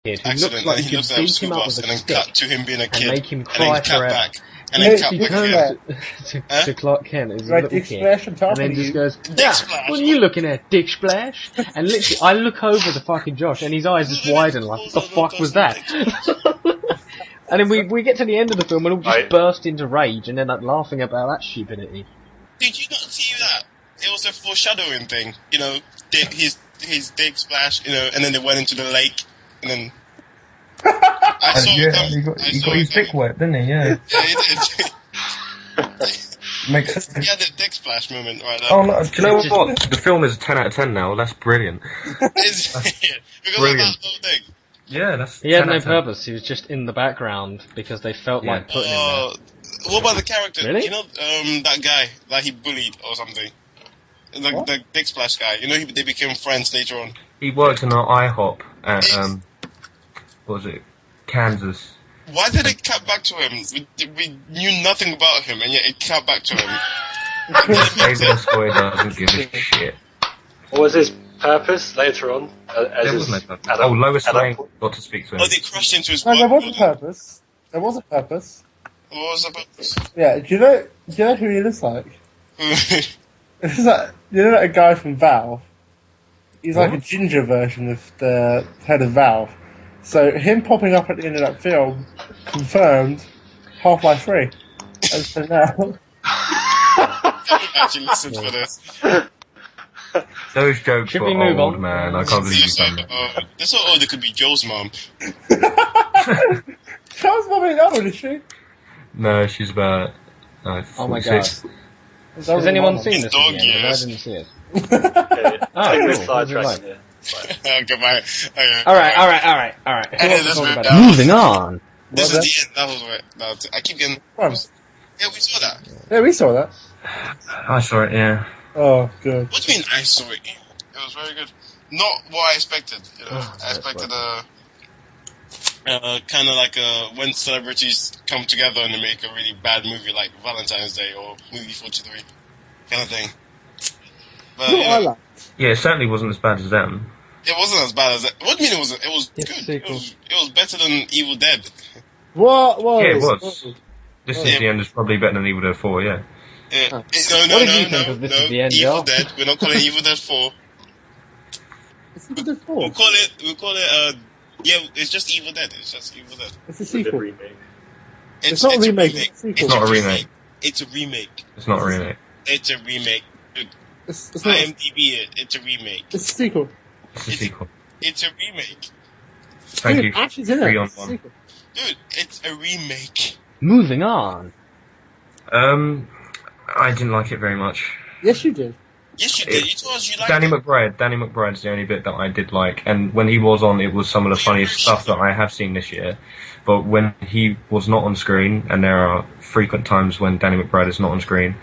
kid who accident, looks like and he he could looks like a beat school him up bus, with a and then stick cut to him being a and kid, make him and cry then cut forever. back, and then cut you back turn again. to Clark Kent as a Right, little Dick kid, Splash, I'm and talking then to just you. goes, Dick "Yeah, Splash, what are you looking at, Dick Splash?" And literally, I look over the fucking Josh, and his eyes just widen like, "What the fuck was that?" And then we get to the end of the film, and all just burst into rage, and end up laughing about that stupidity. Did you not see that? It was a foreshadowing thing, you know. His Dick Splash, you know, and then they went into the lake, and then I saw it coming. He got his dick wet, didn't he? Yeah. Yeah, he did. Makes sense. He had the Dick Splash moment right there. Oh no! Do you know what? The film is a 10 out of 10 now. That's brilliant. Because brilliant. of that whole thing. Yeah, that's. He had 10 no out of 10. purpose. He was just in the background because they felt like putting him there. What about the character? Really? You know, that guy that he bullied or something. The Dick Splash guy. You know, they became friends later on. He worked in an IHOP at what was it? Kansas. Why did it cut back to him? We knew nothing about him, and yet it cut back to him. David Escoy doesn't give a shit. What was his purpose later on? There was no purpose. Lois Lane got to speak to him. Oh, they crashed into his No, there boat. was a purpose. There was a purpose. What was the purpose? Yeah, do you know who he looks like? It's like, you know that guy from Valve? He's like a ginger version of the head of Valve. So him popping up at the end of that film confirmed Half-Life 3. As for now. Actually, listen for this. Those jokes Should were we move old, on? man. I can't believe you've done that. That's so old. It could be Joe's mom. Charles mum ain't that old, is she? No, she's about. Oh my god. 46. Has anyone seen this Dog again? years. I didn't see it. Okay. Oh, Take cool. this What side was it track like? here. Goodbye. Okay. Alright. Who Hey, wants to let's talk move about down. it? Moving on. This Well, is the end. That was it. No, I keep getting. Once. Yeah, we saw that. Yeah, we saw that. I saw it, yeah. Oh, good. What do you mean I saw it? It was very good. Not what I expected. You know, I expected kind of like when celebrities come together and they make a really bad movie like Valentine's Day or Movie 43 kind of thing. But You know what I like? Yeah, it certainly wasn't as bad as them. it wasn't as bad as that. What do you mean it wasn't? It was It's good. sequel. It was better than Evil Dead. What was? Yeah, it was. This is the end is probably better than Evil Dead 4, yeah. Yeah. Huh. No, What did you think of This Is the End, Evil Joe? Dead. We're not calling it Evil Dead 4. It's a good We'll four. call it. Yeah, it's just Evil Dead. It's just Evil Dead. It's a It's a good sequel. remake. It's not a remake. It's a sequel. It's not a remake. It's a remake. It's not a remake. It's a remake. It's not. IMDb it. It's a remake. It's a sequel. It's a sequel. It's a remake. Thank Dude, you. Ash is in it. 3 on It's a 1. sequel. Dude, it's a remake. Moving on. I didn't like it very much. Yes, you did. Yes, you did. You told us you liked Danny it. McBride's the only bit that I did like, and when he was on, it was some of the funniest stuff that I have seen this year. But when he was not on screen, and there are frequent times when Danny McBride is not on screen,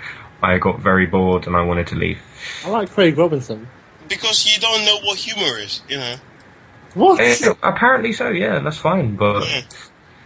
I got very bored and I wanted to leave. I like Craig Robinson. Because you don't know what humor is, you know. What? Apparently so, yeah, that's fine. But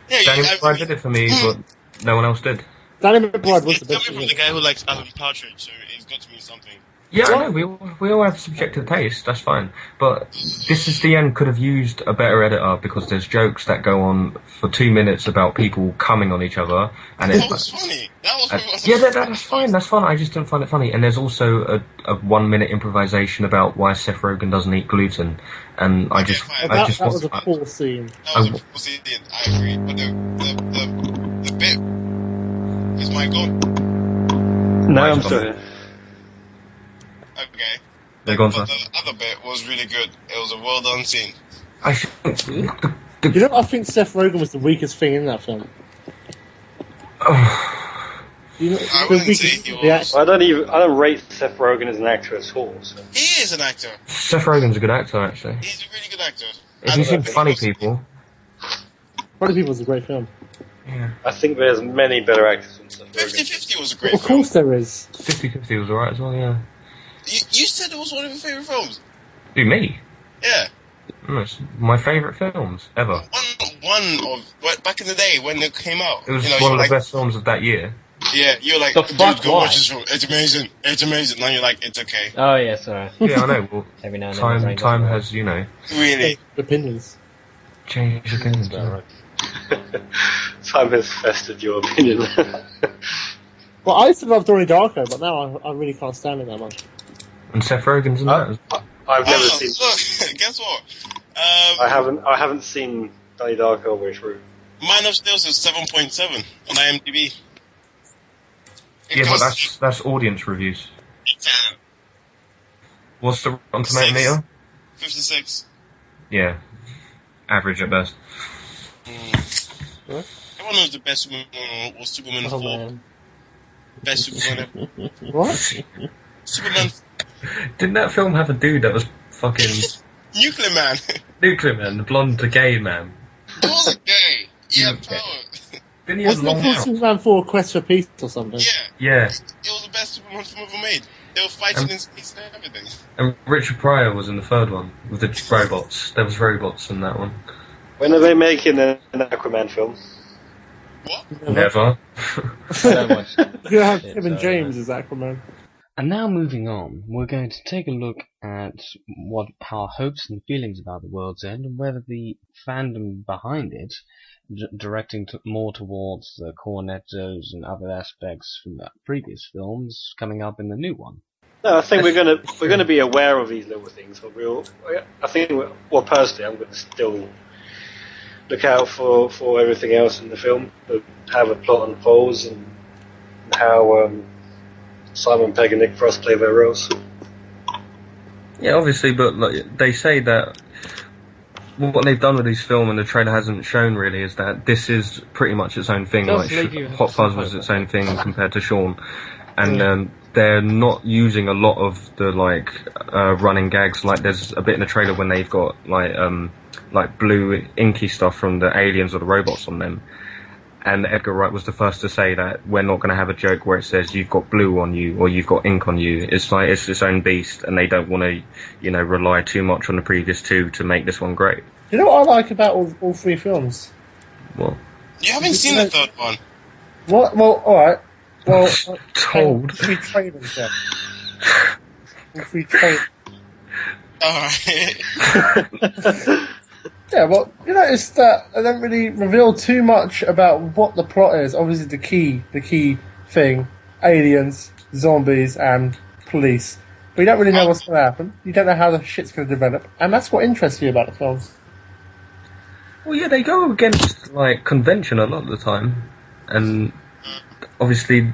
Yeah, Danny McBride did it for me, but no one else did. Danny McBride was It's the coming best. from the guy who likes Alan Partridge, so it's got to mean something. Yeah, I know, we all have subjective taste, that's fine. But This Is the End could have used a better editor because there's jokes that go on for 2 minutes about people coming on each other. And That was funny. That was yeah, that's fine, I just didn't find it funny. And there's also a 1 minute improvisation about why Seth Rogen doesn't eat gluten. And I just That was a poor scene. That was a cool scene, I agree. But the bit is my god. No, I'm sorry. Okay. They're gone, But sir. the other bit was really good. It was a well done scene. I think You know what I think Seth Rogen was the weakest thing in that film? You know, I the wouldn't weakest- say he the was. act- I don't rate Seth Rogen as an actor at all. So. He is an actor. Seth Rogen's a good actor, actually. He's a really good actor. If you think funny people, Funny People was a great film. yeah, I think there's many better actors than Seth 50-50 Rogen. was a great Of film. course there is. 50-50 was alright as well, yeah. You said it was one of your favourite films. Who, me? Yeah. It's my favourite films ever. Back in the day when it came out. It was you know, one you of were the like, best films of that year. yeah, you're like, The dude, fuck, go why? watch this film. It's amazing. It's amazing. Now you're like, it's okay. Oh, yeah, sorry. Yeah, I know. Well, Every now and then. my brain time doesn't has, you know, Really? Opinions. Change again. That's about right. Time has festered your opinion. Well, I used to love Donnie Darko, but now I really can't stand it that much. And Seth Rogen's in that. I've never seen. Look, guess what? I haven't seen Donnie Darko all the way through. Man of Steel is 7.7 on IMDb. Yeah, but that's audience reviews. What's the Rotten Tomato meter? 56. Yeah, average at best. Everyone knows the best Superman was Superman 4. Man. Best Superman ever. What? Superman Didn't that film have a dude that was fucking Nuclear Man. nuclear man, the blonde, the gay man? He wasn't gay. He had Okay. power. Didn't he have Wasn't long it hair? called Superman 4 Quest for Peace or something? Yeah, Yeah, it was the best Superman film ever made. They were fighting in space and everything. and Richard Pryor was in the third one with the robots. There was robots in that one. When are they making an Aquaman film? What? Never. So much. You have Shit, Kevin so, James as Aquaman. And now moving on, we're going to take a look at what our hopes and feelings about The World's End and whether the fandom behind it, directing more towards the cornettos and other aspects from the previous films, coming up in the new one. No, I think we're gonna be aware of these little things. But personally, I'm going to still look out for everything else in the film, but how the plot unfolds and how Simon Pegg and Nick Frost play their roles. Yeah, obviously, but like, they say that what they've done with this film and the trailer hasn't shown really is that this is pretty much its own thing. Does Like leave you Hot Fuzz was its own thing compared to Shaun, and they're not using a lot of the running gags. Like there's a bit in the trailer when they've got like blue inky stuff from the aliens or the robots on them. And Edgar Wright was the first to say that we're not going to have a joke where it says you've got blue on you or you've got ink on you. It's like it's its own beast, and they don't want to, rely too much on the previous two to make this one great. You know what I like about all three films? Well, You haven't seen the third one. What? Well, alright. Well, told. Three trailers then. All three trailers. Alright. Yeah, well, you notice that I don't really reveal too much about what the plot is. Obviously, the key thing: aliens, zombies, and police. But you don't really know what's going to happen. You don't know how the shit's going to develop, and that's what interests you about the films. Well, yeah, they go against convention a lot of the time, and obviously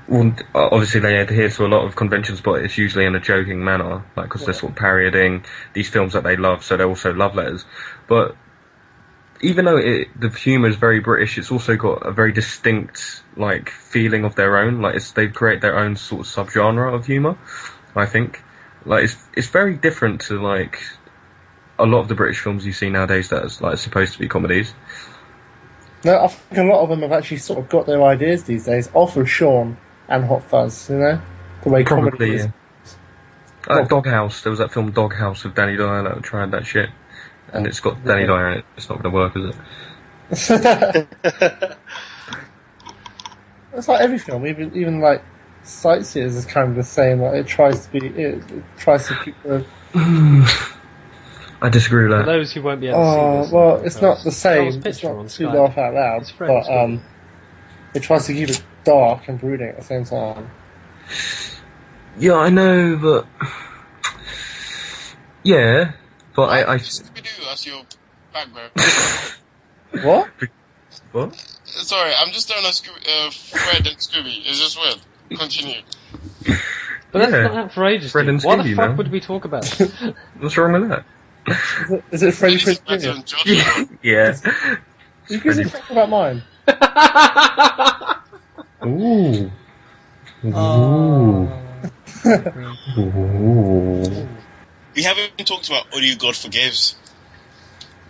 they adhere to a lot of conventions, but it's usually in a joking manner, because they're sort of parodying these films that they love, so they're also love letters. But even though the humour is very British, it's also got a very distinct feeling of their own. They've created their own sort of subgenre of humour. I think it's very different to a lot of the British films you see nowadays that are supposed to be comedies. No, I think a lot of them have actually sort of got their ideas these days off of Shaun and Hot Fuzz, the way comedy Probably, is. yeah. Doghouse, there was that film Doghouse with Danny Dyer that tried that shit. And it's got Danny Dyer in it. It's not going to work, is it? It's like every film, even Sightseers is kind of the same. It tries to keep the. I disagree with For that. those who won't be able to see this, Well, it's not the same. It's picture not on too Skype. laugh out loud, It's Fred's but it tries to keep it dark and brooding at the same time. Yeah, I know, but yeah, but I Scooby-Doo as your background. What? what? Sorry, I'm just throwing a Fred and Scooby. It's just weird. Continue. But that's Yeah. not outrageous. Fred dude. and What the Scooby, fuck man. would we talk about? What's wrong with that? Is it Freddy This is Prinze better Jr.? than George. Yeah. You can think about mine. Ooh. Ooh. We haven't talked about Only God Forgives.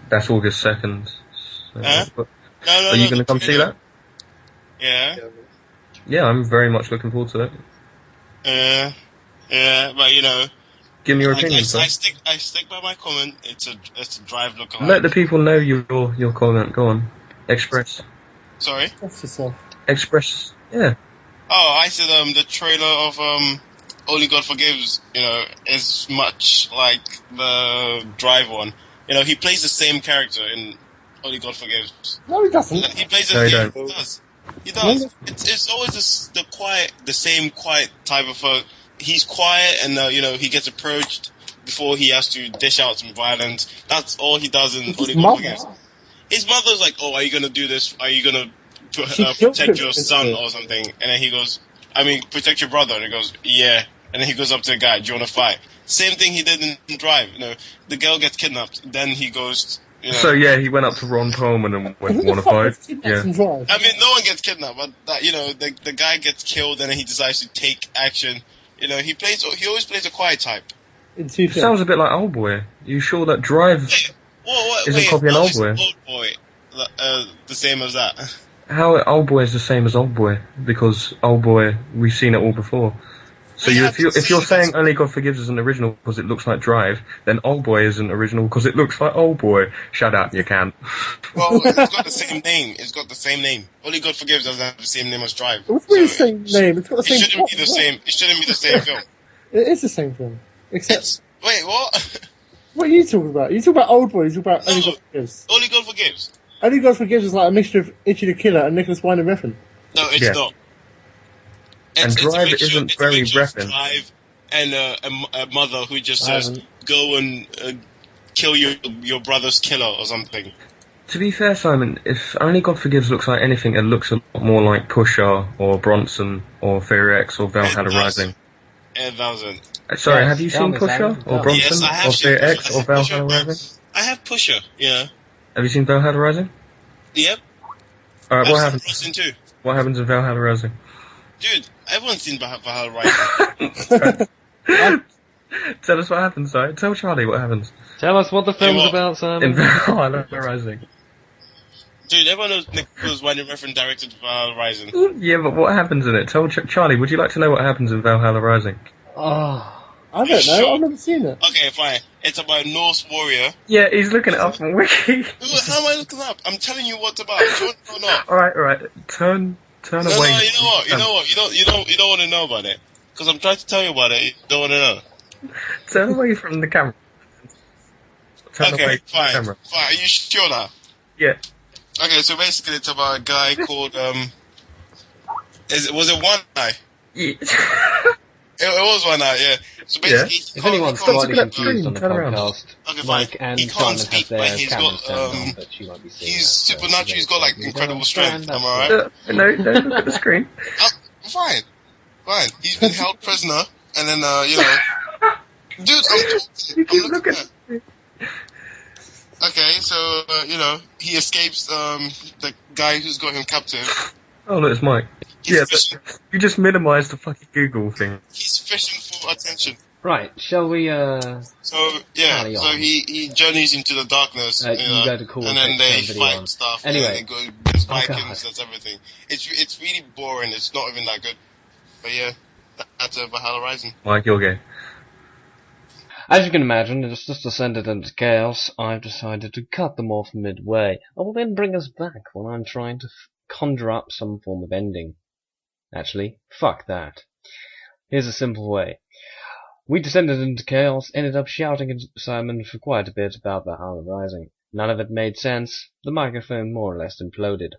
That's August 2nd. So, Huh? but No, are you going to come see that? Yeah. Yeah, I'm very much looking forward to it. Yeah, but Give me your I opinion, sir. stick by my comment. It's a drive lookalike. Let the people know your comment. Go on. Express. Sorry. That's yourself. Express. Yeah. Oh, I said the trailer of Only God Forgives. Is much like the Drive one. He plays the same character in Only God Forgives. No, he doesn't. He plays No, it. he Yeah, don't. he does. He does. It's always the same quiet type of. He's quiet, and he gets approached before he has to dish out some violence. That's all he does in Only God Forgives. His mother's like, "Oh, are you gonna do this? Are you gonna protect your son or something?" And then he goes, protect your brother. And he goes, "Yeah." And then he goes up to the guy, "Do you want to fight?" Same thing he did in Drive. The girl gets kidnapped. Then he goes. So yeah, he went up to Ron Perlman and went, "Want to fight?" Yeah. No one gets kidnapped, but the guy gets killed, and then he decides to take action. He always plays a quiet type. It sounds a bit like Oldboy. You sure that Drive isn't copying Oldboy? Oldboy, the same as that. How Oldboy is the same as Oldboy? Because Oldboy, we've seen it all before. So if you're saying Only God Forgives isn't original because it looks like Drive, then Oldboy isn't original because it looks like Oldboy. Shut up, you can't. Well, it's got the same name. It's got the same name. Only God Forgives doesn't have the same name as Drive. It's the same name. It's got the same. It shouldn't be the same. It shouldn't be the same film. It is the same film, except. Wait, what? What are you talking about? You talk about Oldboy. You talk about Only God Forgives. Only God Forgives. Only God Forgives is like a mixture of Itchy the Killer and Nicholas Winding Refn. No, it's not. And Drive isn't very Refn. Drive and a mother who just says, "Go and kill your brother's killer" or something. To be fair, Simon, if Only God Forgives looks like anything, it looks a lot more like Pusher or Bronson or Theory X or Valhalla Rising. It doesn't. Sorry, have you seen Pusher or Bronson or Theory X or Valhalla Rising? I have Pusher, yeah. Have you seen Valhalla Rising? Yep. Alright, what happens? Bronson too. What happens in Valhalla Rising? Dude, everyone's seen Valhalla Rising. Tell us what happens, sorry. Tell Charlie what happens. Tell us what the film's about, Simon. In Valhalla Rising. Dude, everyone knows Nicholas Winding Refn directed Valhalla Rising. Yeah, but what happens in it? Tell Charlie, would you like to know what happens in Valhalla Rising? Oh. I don't know, I've never seen it. Okay, fine. It's about a Norse warrior. Yeah, he's looking it up on Wiki. How am I looking it up? I'm telling you what it's about. Do you want to know or not? Alright. Turn away. No, you know what? You don't want to know about it. Because I'm trying to tell you about it. You don't want to know. Turn away from the camera. Okay, fine. Fine. Are you sure now? Yeah. Okay, so basically it's about a guy called, was it One Eye? Yeah. It was One Eye, yeah. So basically, if anyone's slightly confused on the podcast, Mike and Simon have their cameras turned on, but she won't be seeing. He's supernatural. He's got like incredible strength. Am I right? No, don't look at the screen. Fine. He's been held prisoner, and then dude, I'm looking at. Okay, so he escapes the guy who's got him captive. Oh, look, it's Mike. But you just minimised the fucking Google thing. He's fishing for attention. Right, shall we, So he journeys into the darkness, and then they fight and stuff, anyway. and then they go, there's Vikings, that's everything. It's really boring, it's not even that good. But yeah, that's Valhalla Rising. Mike, you're gay. As you can imagine, it has just descended into chaos. I've decided to cut them off midway. I will then bring us back when I'm trying to conjure up some form of ending. Actually, fuck that. Here's a simple way. We descended into chaos, ended up shouting at Simon for quite a bit about Valhalla Rising. None of it made sense. The microphone more or less imploded.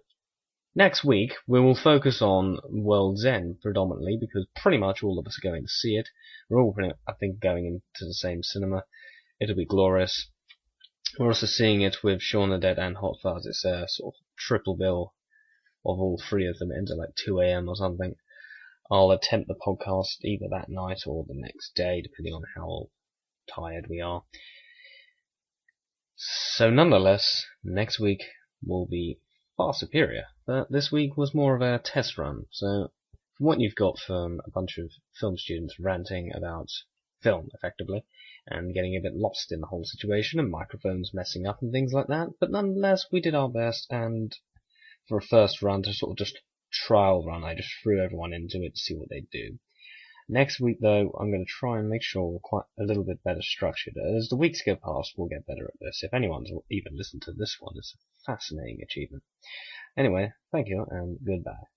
Next week, we will focus on World's End predominantly, because pretty much all of us are going to see it. We're all, I think, going into the same cinema. It'll be glorious. We're also seeing it with Shaun the Dead and Hot Fuzz. It's a sort of triple bill of all three of them. It ends at like 2 a.m. or something. I'll attempt the podcast either that night or the next day, depending on how tired we are. So nonetheless, next week will be far superior, but this week was more of a test run. So from what you've got from a bunch of film students ranting about film, effectively, and getting a bit lost in the whole situation, and microphones messing up and things like that, but nonetheless, we did our best, and for a first run, to sort of just trial run, I just threw everyone into it to see what they'd do. Next week, though, I'm going to try and make sure we're quite a little bit better structured. As the weeks go past, we'll get better at this. If anyone's even listened to this one, it's a fascinating achievement. Anyway, thank you, and goodbye.